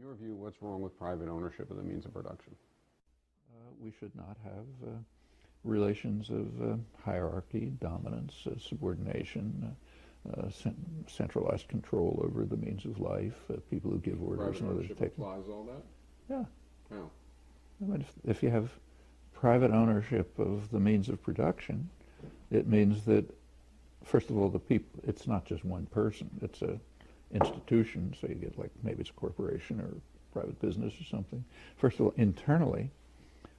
In your view, what's wrong with private ownership of the means of production? We should not have relations of hierarchy, dominance, subordination, centralized control over the means of life, people who give orders Private and others ownership take applies all that? Yeah. How? I mean, if you have private ownership of the means of production, it means that, first of all, the people, it's not just one person, it's a institution, so you get like, maybe it's a corporation or private business or something. First of all, internally,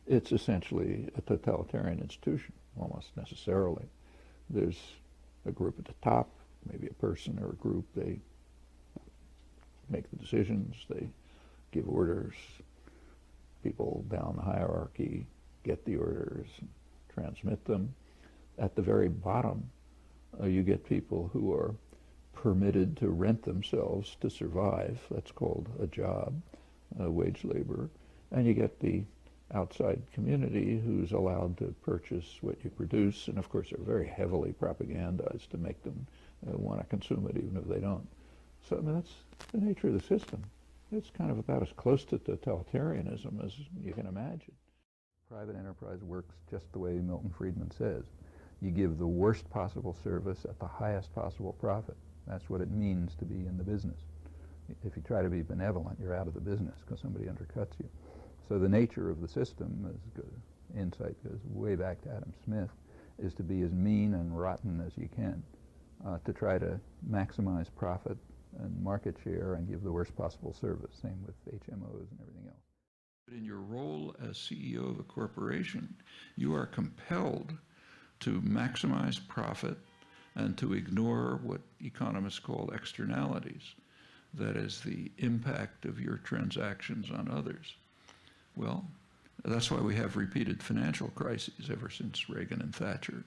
it's essentially a totalitarian institution, almost necessarily. There's a group at the top, maybe a person or a group, they make the decisions, they give orders, people down the hierarchy get the orders, and transmit them. At the very bottom, you get people who are permitted to rent themselves to survive. That's called a job, wage labor. And you get the outside community who's allowed to purchase what you produce, and of course they're very heavily propagandized to make them want to consume it even if they don't. So I mean, that's the nature of the system. It's kind of about as close to totalitarianism as you can imagine. Private enterprise works just the way Milton Friedman says. You give the worst possible service at the highest possible profit. That's what it means to be in the business. If you try to be benevolent, you're out of the business because somebody undercuts you. So the nature of the system, as insight goes way back to Adam Smith, is to be as mean and rotten as you can, to try to maximize profit and market share and give the worst possible service. Same with HMOs and everything else. But in your role as CEO of a corporation, you are compelled to maximize profit and to ignore what economists call externalities, that is, the impact of your transactions on others. Well, that's why we have repeated financial crises ever since Reagan and Thatcher.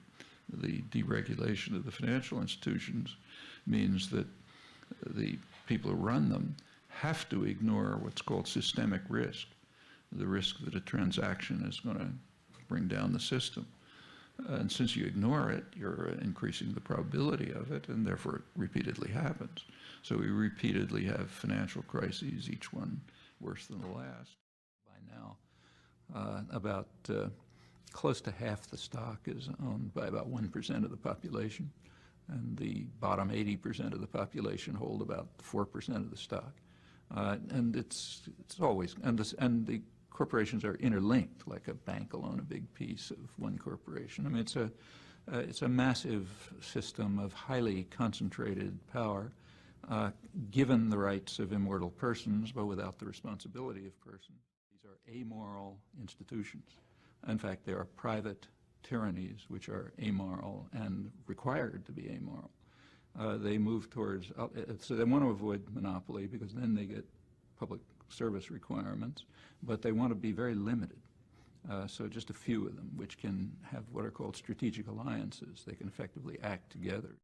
The deregulation of the financial institutions means that the people who run them have to ignore what's called systemic risk, the risk that a transaction is going to bring down the system. And since you ignore it, you're increasing the probability of it, and therefore it repeatedly happens. So we repeatedly have financial crises, each one worse than the last. By now, about close to half the stock is owned by about 1% of the population, and the bottom 80% of the population hold about 4% of the stock. And it's always, and the corporations are interlinked, like a bank will own a big piece of one corporation. I mean, it's a massive system of highly concentrated power, given the rights of immortal persons, but without the responsibility of persons. These are amoral institutions. In fact, they are private tyrannies, which are amoral and required to be amoral. They move towards, so they want to avoid monopoly because then they get public service requirements, but they want to be very limited. So just a few of them, which can have what are called strategic alliances. They can effectively act together.